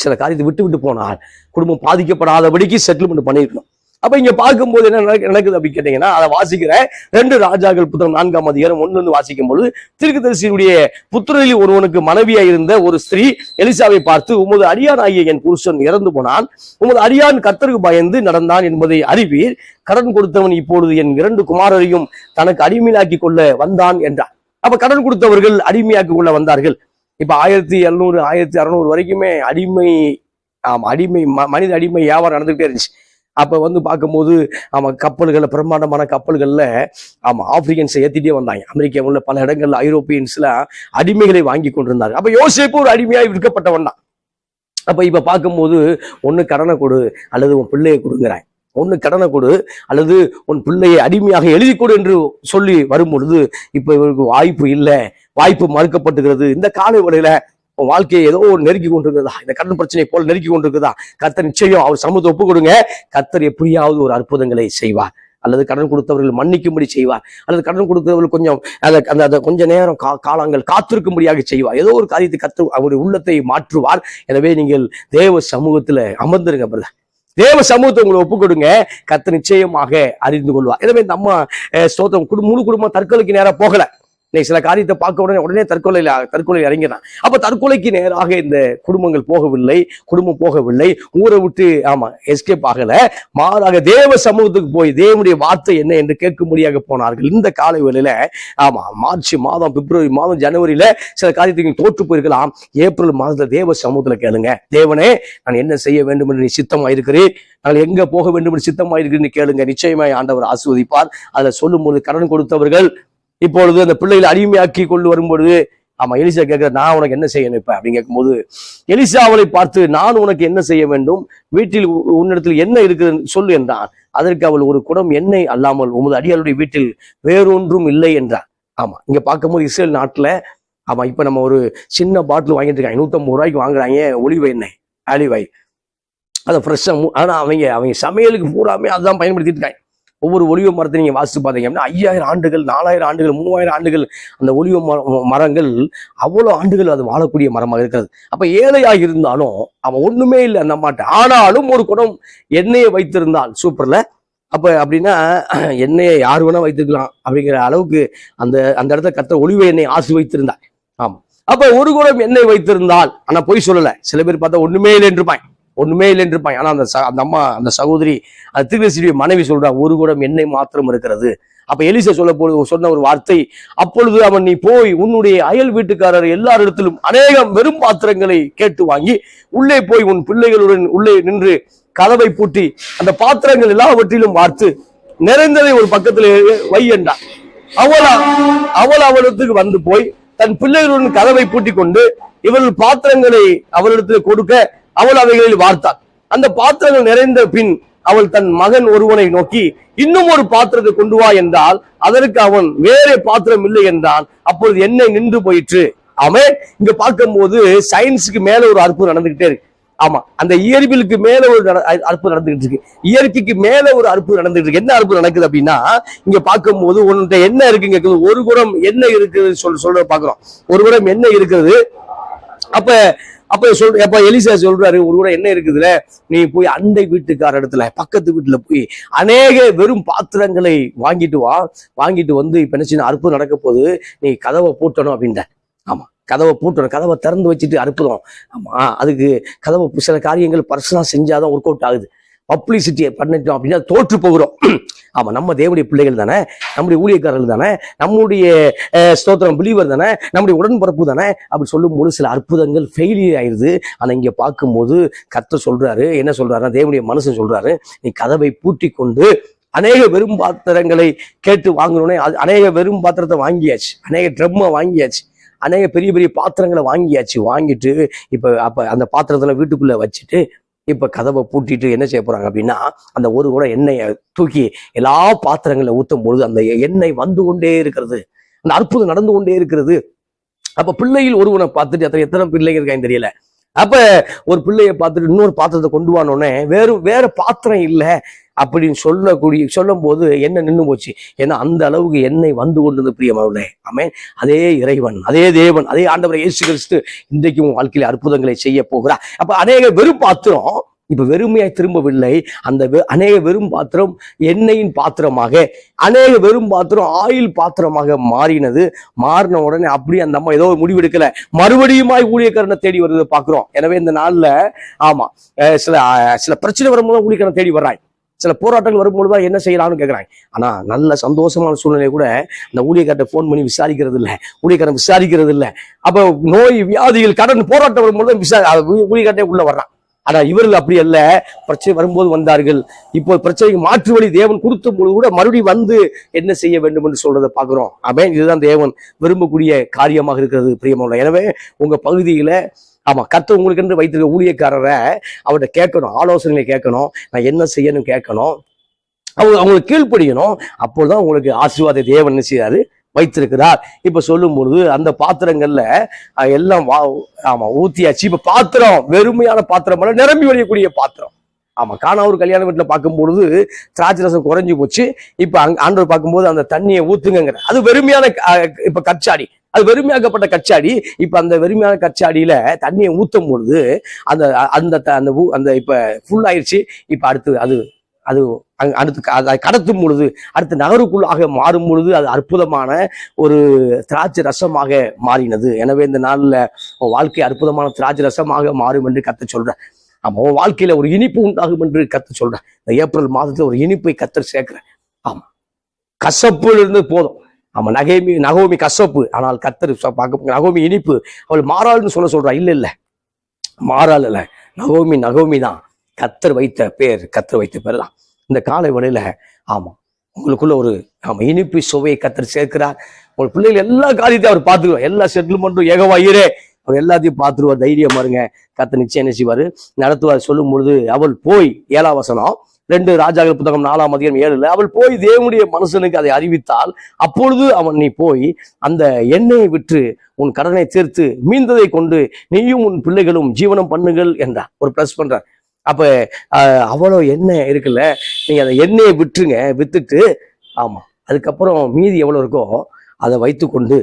சில காரியத்தை விட்டு போனால் குடும்பம் பாதிக்கப்படாதபடிக்கு செட்டில்மெண்ட் பண்ணிருக்கணும். அப்ப இங்க பார்க்கும்போது என்ன நடக்குது அப்படின்னு கேட்டீங்கன்னா, அதை வாசிக்கிறேன். 2 ராஜாக்கள் புத்தகம் 4ஆம் அதிகாரம் 1 வாசிக்கும் பொழுது தீர்க்கதரிசியுடைய புத்திரரில் ஒருவனுக்கு மனைவியா இருந்த ஒரு ஸ்திரீ எலிசாவை பார்த்து, உமது அடியான் ஆகிய என் புருஷன் இறந்து போனான், உமது அடியான் கர்த்தருக்கு பயந்து நடந்தான் என்பதை அறிவீர். கடன் கொடுத்தவன் இப்பொழுது என் 2 குமாரரையும் தனக்கு அடிமையாக்கி கொள்ள வந்தான் என்றார். அப்ப கடன் கொடுத்தவர்கள் அடிமையாக்கி கொள்ள வந்தார்கள். இப்ப 1700 1600 வரைக்குமே மனித அடிமை வியாபாரம் நடந்துகிட்டே இருந்துச்சு. அப்ப பார்க்கும்போது கப்பல்கள், பிரம்மாண்டமான கப்பல்கள்ல ஆப்பிரிக்கன்ஸை ஏத்திட்டே வந்தாங்க. அமெரிக்கா உள்ள பல இடங்கள்ல ஐரோப்பியன்ஸ்ல அடிமைகளை வாங்கி கொண்டிருந்தாங்க. அப்ப யோசேப்பு ஒரு அடிமையாய் விற்கப்பட்டவன் தான். அப்ப இப்ப பார்க்கும்போது ஒண்ணு கடனை கொடு அல்லது உன் பிள்ளையை கொடுங்கிறாய், ஒண்ணு கடனை கொடு அல்லது உன் பிள்ளையை அடிமையாக எழுதி கொடு என்று சொல்லி வரும் பொழுது இப்ப இவருக்கு வாய்ப்பு இல்லை, வாய்ப்பு மறுக்கப்பட்டுகிறது. இந்த காலை வேளையில உன் வாழ்க்கையை ஏதோ ஒரு நெருக்கி கொண்டிருக்கிறதா, இந்த கடன் பிரச்சனை போல நெருக்கி கொண்டிருக்குதா, கர்த்தர் நிச்சயம் அவர் சமூகத்தை ஒப்பு கொடுங்க. கர்த்தர் எப்படியாவது ஒரு அற்புதங்களை செய்வார், அல்லது கடன் கொடுத்தவர்கள் மன்னிக்கும்படி செய்வார், அல்லது கடன் கொடுத்தவர்கள் கொஞ்சம் அந்த கொஞ்ச நேரம் காலங்கள் காத்திருக்கும்படியாக செய்வார். ஏதோ ஒரு காரியத்தை கர்த்தர் அவருடைய உள்ளத்தை மாற்றுவார். எனவே நீங்கள் தேவ சமூகத்துல அமர்ந்துருங்க பிரதர், தேவ சமூகத்தை உங்களை ஒப்பு கொடுங்க, கர்த்தர் நிச்சயமாக அறிந்து கொள்வார். எனவே நம்ம ஸ்தோத்திரம் முழு குடும்பம் தற்கொலைக்கு நேரம் போகல. சில காரியத்தை பார்க்க உடனே தற்கொலை இறங்கினான். அப்ப தற்கொலைக்கு நேராக இந்த குடும்பங்கள் போகவில்லை, குடும்பம் போகவில்லை, ஊரை விட்டு எஸ்கேப் ஆகல, மாறாக தேவ சமூகத்துக்கு போய் தேவனுடைய வார்த்தை என்ன என்று கேட்கும்படியாக போனார்கள். இந்த காலை வேளையில மார்ச் மாதம், பிப்ரவரி மாதம், ஜனவரியில சில காரியத்துக்கு தோற்று போயிருக்கலாம். ஏப்ரல் மாதத்துல தேவ சமூகத்துல கேளுங்க, தேவனே நான் என்ன செய்ய வேண்டும் என்று நீ சித்தமாயிருக்கிறேன், நான் எங்க போக வேண்டும் என்று சித்தமாயிருக்கிறேன்னு கேளுங்க. நிச்சயமாய் ஆண்டவர் ஆசீர்வதிப்பார். அதுல சொல்லும் போது கடன் கொடுத்தவர்கள் இப்பொழுது அந்த பிள்ளைகளை அடிமையாக்கி கொண்டு வரும்பொழுது எலிசா கேட்கிற, நான் உனக்கு என்ன செய்யணும் இப்ப அப்படின்னு கேட்கும்போது எலிசா அவளை பார்த்து, நான் உனக்கு என்ன செய்ய வேண்டும், வீட்டில் உன்னிடத்தில் என்ன இருக்குதுன்னு சொல்லு என்றான். அதற்கு அவள், ஒரு குடம் எண்ணெய் அல்லாமல் உமது அடியாளுடைய வீட்டில் வேறொன்றும் இல்லை என்றார். இங்க பார்க்கும்போது இஸ்ரேல் நாட்டுல இப்ப நம்ம ஒரு சின்ன பாட்டில் வாங்கிட்டு இருக்காங்க, 150 ரூபாய்க்கு வாங்குறாங்க ஒலிவ எண்ணெய், ஆலிவ் ஆயில், அதை ஃப்ரெஷ்ஷா. ஆனா அவங்க சமையலுக்கு பூராமே அதுதான் பயன்படுத்திட்டு இருக்காங்க. ஒவ்வொரு ஒலிவ மரத்தை நீங்க வாசித்து பார்த்தீங்க அப்படின்னா 5000 ஆண்டுகள், 4000 ஆண்டுகள், 3000 ஆண்டுகள் அந்த ஒலிவ மரங்கள் அவ்வளவு ஆண்டுகள் அது வாழக்கூடிய மரமாக இருக்கிறது. அப்ப ஏழையாக இருந்தாலும் அவன் ஒண்ணுமே இல்லை அந்த மாட்டேன், ஆனாலும் ஒரு குடம் எண்ணெயை வைத்திருந்தால் சூப்பர்ல. அப்ப அப்படின்னா எண்ணெயை யார் வேணா வைத்திருக்கலாம் அப்படிங்கிற அளவுக்கு அந்த இடத்துல கர்த்தர் ஒலிவ எண்ணெய் ஆசி வைத்திருந்தார். ஆமா, அப்ப ஒரு குடம் எண்ணெய் வைத்திருந்தால், ஆனா பொய் சொல்லல. சில பேர் பார்த்தா ஒண்ணுமே இல்லை என்றுப்பாங்க, ஒண்ணுமே இல்லை என்றுப்பாங்க. ஆனா அந்த அம்மா, அந்த சகோதரி, அந்த தீர்க்கதரிசியுடைய மனைவி சொல்றா, ஒரு குடம் எண்ணெய் மாத்திரம் இருக்கிறது. அப்ப எலிசா சொன்ன ஒரு வார்த்தை, அப்பொழுது அவன், நீ போய் உன்னுடைய அயல் வீட்டுக்காரர் எல்லாரிடத்திலும் அநேகம் வெறும் பாத்திரங்களை கேட்டு வாங்கி உள்ளே போய் உன் பிள்ளைகளுடன் உள்ளே நின்று கதவை பூட்டி அந்த பாத்திரங்கள் எல்லாவற்றிலும் பார்த்து நிறைந்ததை ஒரு பக்கத்தில் வை என்றார். அவள் அவளிடத்துக்கு வந்து போய் தன் பிள்ளைகளுடன் கதவை பூட்டி கொண்டு இவர்கள் பாத்திரங்களை அவளிடத்தில் கொடுக்க அவள் அவைகளில் வார்த்தாள். அந்த பாத்திரங்கள் நிறைந்த பின் அவள் தன் மகன் ஒருவனை நோக்கி, இன்னும் ஒரு பாத்திரத்தை கொண்டு வா என்றால், அதற்கு அவன், வேறே பாத்திரம் இல்லை என்றான். அப்பொழுது எண்ணெய் நின்று போயிற்று. இங்க பார்க்கும்போது சயின்ஸுக்கு மேல ஒரு அற்புதம் நடந்துகிட்டே இருக்கு. அந்த இயற்பியலுக்கு மேல ஒரு அற்புதம் நடந்துகிட்டு இருக்கு, இயற்கைக்கு மேல ஒரு அற்புதம் நடந்துகிட்டு இருக்கு. என்ன அற்புதம் நடக்குது அப்படின்னா, இங்க பார்க்கும்போது உன்கிட்ட என்ன இருக்குங்க, ஒரு குடம் எண்ணெய் இருக்குது சொல்ற பாக்குறோம், ஒரு குடம் எண்ணெய் இருக்குது. அப்ப எலிசா சொல்றாரு, ஒரு கூட என்ன இருக்குதுல, நீ போய் அண்டை வீட்டுக்கார இடத்துல, பக்கத்து வீட்டுல போய் அநேக வெறும் பாத்திரங்களை வாங்கிட்டு வந்து இப்ப என்ன செய்யணும், அற்புதம் நடக்க போது, நீ கதவை பூட்டணும் அப்படின்ற. கதவை பூட்டணும், கதவை திறந்து வச்சுட்டு அற்புதம். அதுக்கு கதவை சில காரியங்கள் பர்சனலா செஞ்சாதான் ஒர்க் அவுட் ஆகுது. பப்ளிசிட்டியை பண்ணிட்டோம் அப்படின்னா தோற்று போகிறோம். நம்ம தேவனுடைய பிள்ளைகள் தானே, நம்முடைய ஊழியக்காரர்கள் தானே, நம்முடைய ஸ்தோத்திரம் பிலீவர் தானே, நம்முடைய உடன்பரப்பு தானே, அப்படி சொல்லும் போது சில அற்புதங்கள் ஃபெயிலியர் ஆயிடுது. ஆனா இங்க பார்க்கும்போது கர்த்தர் சொல்றாரு, என்ன சொல்றாருன்னா, தேவனுடைய மனுஷன் சொல்றாரு, நீ கதவை பூட்டி கொண்டு அநேக வெறும் பாத்திரங்களை கேட்டு வாங்கணும்னே, அநேக வெறும் பாத்திரத்தை வாங்கியாச்சு, அநேக ட்ரம்மை வாங்கியாச்சு, அநேக பெரிய பெரிய பாத்திரங்களை வாங்கிட்டு அப்ப அந்த பாத்திரத்துல வீட்டுக்குள்ள வச்சுட்டு இப்ப கதவை பூட்டிட்டு என்ன செய்ய போறாங்க அப்படின்னா, அந்த ஒரு கூட எண்ணெயை தூக்கி எல்லா பாத்திரங்களை ஊத்தும் பொழுது அந்த எண்ணெய் வந்து கொண்டே இருக்கிறது, அந்த அற்புதம் நடந்து கொண்டே இருக்கிறது. அப்ப பிள்ளையில் ஒருவனை பார்த்துட்டு, எத்தனை பிள்ளைங்க இருக்கான்னு தெரியல, அப்ப ஒரு பிள்ளைய பார்த்துட்டு இன்னொரு பாத்திரத்தை கொண்டு வானோடனே வேற பாத்திரம் இல்லை அப்படின்னு சொல்லும் போது என்ன நின்று போச்சு. ஏன்னா அந்த அளவுக்கு எண்ணெய் வந்து கொண்டது பிரியமானவர்களே. ஆமென். அதே இறைவன், அதே தேவன், அதே ஆண்டவர் இயேசு கிறிஸ்து இன்றைக்கும் உன் வாழ்க்கையில அற்புதங்களை செய்ய போகிறார். அப்ப அநேக வெறும் பாத்திரம் இப்ப வெறுமையாய் திரும்பவில்லை. அந்த அநேக வெறும் பாத்திரம் எண்ணெயின் பாத்திரமாக, அநேக வெறும் பாத்திரம் ஆயில் பாத்திரமாக மாறின உடனே அப்படியே அந்த அம்மா ஏதோ முடிவெடுக்கல, மறுபடியுமாய் ஊழியக்காரனை தேடி வருவதை பாக்குறோம். எனவே இந்த நாள்ல சில பிரச்சனை வரும்போது ஊழியக்காரனை தேடி வர்றாங்க, சில போராட்டங்கள் வரும்பொழுதுதான் என்ன செய்யலாம்னு கேட்கறாங்க. ஆனா நல்ல சந்தோஷமான சூழ்நிலை கூட அந்த ஊழியக்காரத்தை போன் பண்ணி விசாரிக்கிறது இல்லை, ஊழியக்காரன் விசாரிக்கிறது இல்லை. அப்ப நோய் வியாதிகள் கடன் போராட்டம் வரும்பொழுது ஊழியக்காரட்டே உள்ள வர்றான். ஆனா இவர்கள் அப்படி அல்ல, பிரச்சனை வரும்போது வந்தார்கள். இப்போ பிரச்சனைக்கு மாற்று வழி தேவன் கொடுத்த பொழுது கூட மறுபடியும் வந்து என்ன செய்ய வேண்டும் என்று சொல்றதை பாக்குறோம். ஆமென். இதுதான் தேவன் விரும்பக்கூடிய காரியமாக இருக்கிறது பிரியமான. எனவே உங்க பகுதியில ஆமா, கர்த்தர் உங்களுக்கு என்று வைத்திருக்க ஊழியக்காரரை அவர்கிட்ட கேட்கணும், ஆலோசனைகளை கேட்கணும், நான் என்ன செய்யணும் கேட்கணும், அவங்களுக்கு கீழ்ப்படியணும். அப்போதான் உங்களுக்கு ஆசீர்வாத தேவன் என்ன செய்றாரு வைத்திருக்கிறார். இப்ப சொல்லும் பொழுது அந்த பாத்திரங்கள்ல எல்லாம் ஆமா ஊத்தியாச்சு. இப்ப பாத்திரம் வெறுமையான பாத்திரம் அல்ல, நிரம்பி வழியக்கூடிய பாத்திரம். ஆமா, காணா ஒரு கல்யாண வீட்டுல பார்க்கும்பொழுது திராட்சை ரசம் குறைஞ்சு போச்சு. இப்ப ஆண்டவர் பார்க்கும்போது அந்த தண்ணியை ஊத்துங்கிற, அது வெறுமையான இப்ப கச்சாடி, அது வெறுமையாக்கப்பட்ட கச்சாடி. இப்ப அந்த வெறுமையான கச்சாடியில தண்ணியை ஊத்தும் பொழுது அந்த அந்த அந்த இப்ப ஃபுல் ஆயிடுச்சு. இப்ப அடுத்து அது அது அடுத்து அதை கடத்தும் பொழுது அடுத்து நகருக்குள்ளாக மாறும் பொழுது அது அற்புதமான ஒரு திராட்சை ரசமாக மாறினது. எனவே இந்த நாள்ல வாழ்க்கை அற்புதமான திராட்சை ரசமாக மாறும் என்று கத்த சொல்ற. ஆமா, உன் வாழ்க்கையில ஒரு இனிப்பு உண்டாகும் என்று கத்த சொல்ற. இந்த ஏப்ரல் மாதத்துல ஒரு இனிப்பை கத்தர் சேர்க்கிறேன். ஆமா, கசப்புல இருந்து போதும். ஆமா, நகோமி கசப்பு, ஆனால் கத்தர் பார்க்க நகோமி இனிப்பு. அவள் மாறாள்னு சொல்றா. இல்ல மாறாள் இல்ல, நகோமி தான். கத்தர் வைத்த பேர், கத்தர் வைத்த பேர் தான். இந்த காலை வேளையில ஆமா உங்களுக்குள்ள ஒரு இனிப்பு சுவையை கத்தர் சேர்க்கிறார். உங்க பிள்ளைகள் எல்லா காரியத்தையும் அவர் பார்த்துருவார். எல்லா செட்டில்மெண்ட்டும் ஏகவாயிரே அவர் எல்லாத்தையும் பார்த்துருவார். தைரியம் பாருங்க, கத்தர் நிச்சயம் என்ன செய்வாரு, நடத்துவார். சொல்லும் பொழுது அவள் போய் 7ஆம் வசனம் 2 ராஜாக்கள் புத்தகம் 4ஆம் அதிகாரம் 7ல அவள் போய் தேவனுடைய மனுஷனுக்கு அதை அறிவித்தால், அப்பொழுது அவன் நீ போய் அந்த எண்ணெயை விற்று உன் கடனை தீர்த்து மீந்ததை கொண்டு நீயும் உன் பிள்ளைகளும் ஜீவனம் பண்ணுங்கள் என்றார். ஒரு பிளஸ் பண்றார். அப்ப அவ்வளோ எண்ணெய் இருக்குல்ல, நீங்க அந்த எண்ணெயை விட்டுருங்க, வித்துட்டு ஆமா அதுக்கப்புறம் மீதி எவ்வளவு இருக்கோ அதை வைத்து கொண்டு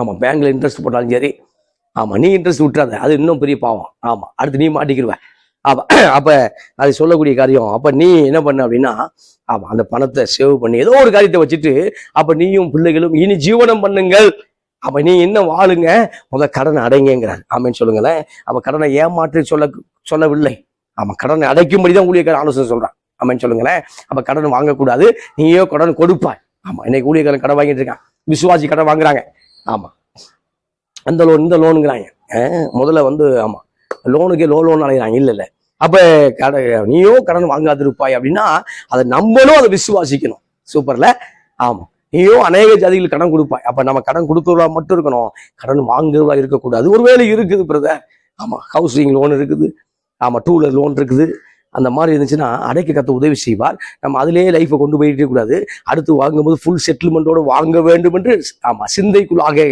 ஆமா பேங்க்ல இன்ட்ரெஸ்ட் போட்டாலும் சரி, ஆமா நீ இன்ட்ரெஸ்ட் விட்டுறாத, அது இன்னும் பெரிய பாவம். ஆமா, அடுத்து நீ மாட்டிக்கிடுவ. அப்ப அது சொல்லக்கூடிய காரியம். அப்ப நீ என்ன பண்ண அப்படின்னா, ஆமா அந்த பணத்தை சேவ் பண்ணி ஏதோ ஒரு காரியத்தை வச்சுட்டு அப்ப நீயும் பிள்ளைகளும் இனி ஜீவனம் பண்ணுங்கள். அப்ப நீ என்ன வாழுங்க, கடனை அடைங்கிறார். ஆமேன்னு சொல்லுங்களேன். அப்ப கடனை ஏமாற்றி சொல்லவில்லை. ஆமா, கடனை அடைக்கும்படிதான் ஊழியக்காரன் ஆலோசனை சொல்றான். ஆமேன்னு சொல்லுங்களேன். அப்ப கடன் வாங்கக்கூடாது, நீயோ கடன் கொடுப்பாய். ஆமா, இன்னைக்கு ஊழியக்காரன் கடன் வாங்கிட்டு இருக்கான், விசுவாசி கடன் வாங்குறாங்க. ஆமா, அந்த லோன் இந்த லோனுங்கிறாங்க. முதல்ல ஆமா லோனுக்கே லோன் அலைகிறாங்க. இல்ல அப்ப நீயோ கடன் வாங்காதிருப்பாய் அப்படின்னா அதை நம்பணும், அதை விசுவாசிக்கணும். சூப்பர்ல. ஆமா, நீயோ அநேக ஜாதிகளுக்கு கடன் கொடுப்பாய். அப்ப நம்ம கடன் கொடுக்கறவா மட்டும் இருக்கணும், கடன் வாங்குறவா இருக்கக்கூடாது. ஒருவேளை இருக்குது பிரதர், ஆமா ஹவுசிங் லோன் இருக்குது, ஆமா 2 வீலர் லோன் இருக்குது, அந்த மாதிரி இருந்துச்சுன்னா அடைக்க கத்த உதவி செய்வார். நம்ம அதிலேயே லைஃபை கொண்டு போயிட்டே கூடாது. அடுத்து வாங்கும்போது ஃபுல் செட்டில்மெண்டோட வாங்க வேண்டும் என்று ஆமா சிந்தைக்குள்ளாக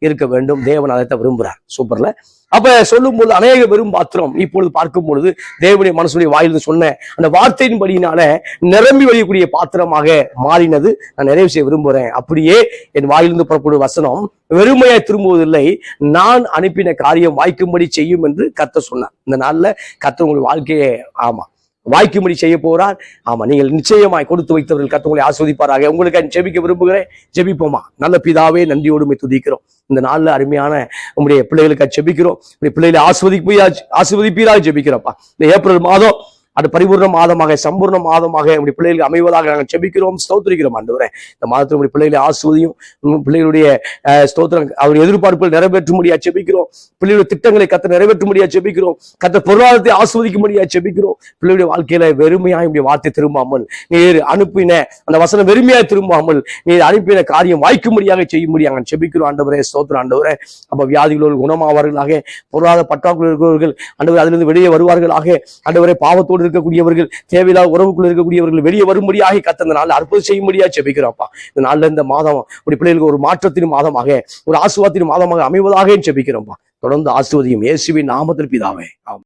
இருக்க வேண்டும். தேவன் அதைத்தான் விரும்புகிறார். சூப்பர்ல. அப்ப சொல்லும் பொழுது அநேக வெறும் பாத்திரம் இப்பொழுது பார்க்கும் பொழுது தேவனுடைய மனசுடைய வாயிலிருந்து சொன்ன அந்த வார்த்தையின்படியினால நிரம்பி வழியக்கூடிய பாத்திரமாக மாறினது நான் நிறைவு செய்ய விரும்புகிறேன். அப்படியே என் வாயிலிருந்து புறப்படும் வசனம் வெறுமையாய் திரும்புவதில்லை, நான் அனுப்பின காரியம் வாய்க்கும்படி செய்யும் என்று கர்த்தர் சொன்னார். இந்த நாள்ல கர்த்தர் உங்களுடைய வாழ்க்கையை ஆமா வாய்க்கும்படி செய்ய போறார். ஆமா, நீங்கள் நிச்சயமாய் கொடுத்து வைத்தவர்கள் கர்த்தர் உங்களை ஆஸ்வதிப்பாராக. உங்களுக்கு ஜெபிக்க விரும்புகிறேன். ஜெபிப்போமா? நல்ல பிதாவே, நன்றியோடு துதிக்கிறோம். இந்த நாள்ல அருமையான உங்களுடைய பிள்ளைகளுக்கு ஜெபிக்கிறோம். பிள்ளைகளை ஆஸ்வதிப்பீராக ஜெபிக்கிறோம்ப்பா. இந்த ஏப்ரல் மாதம் அது பரிபூர்ண மாதமாக சம்பூர்ண மாதமாக நம்முடைய பிள்ளைகளுக்கு அமைவதாக நாங்கள் ஜெபிக்கிறோம், ஸ்தோத்திரிக்கிறோம். ஆண்டவரே, இந்த மாதத்தில் உங்களுடைய பிள்ளைகளை ஆஸ்வதியும், பிள்ளைகளுடைய ஸ்தோத்திரம் அவருடைய எதிர்பார்ப்புகள் நிறைவேற்ற முடியா ஜெபிக்கிறோம். பிள்ளைகளுடைய திட்டங்களை கத்த நிறைவேற்ற முடியா ஜெபிக்கிறோம். கத்த பொருளாதாரத்தை ஆஸ்வதிக்க முடியா ஜெபிக்கிறோம். பிள்ளைகளுடைய வாழ்க்கையில வெறுமையாய் இப்படி வார்த்தை திரும்பாமல், நீர் அனுப்பின அந்த வசனம் வெறுமையாய் திரும்பாமல் நீர் அனுப்பின காரியம் வாய்க்கும்படியாக செய்யும்படியாக ஜெபிக்கிறோம். ஆண்டவரே, ஸ்தோத்திரம். ஆண்டவரே, அப்ப வியாதிகளோடு குணமாவார்களாக, பொருளாதார பற்றாக்குறை இருக்கிறவர்கள் ஆண்டவரே அதிலிருந்து வெளியே வருவார்களாக. ஆண்டவரே, பாவத்தோடு இருக்கக்கூடியவர்கள், தேவையில்லாத உறவுக்குள்ள இருக்கக்கூடியவர்கள் வெளியே வரும்படியாக கத்த இந்த நாள் அற்புதம் செய்யும்படியா ஜெபிக்கிறோம்ப்பா. இந்த நாள்ல இந்த மாதம் உடைய பிள்ளைகளுக்கு ஒரு மாற்றத்தின் மாதமாக, ஒரு ஆசீர்வாதத்தின் மாதமாக அமைவதாக ஜெபிக்கிறோம்ப்பா. தொடர்ந்து ஆசீர்வதியும் இயேசுவின் நாமத்தில் பிதாவே. ஆமென்.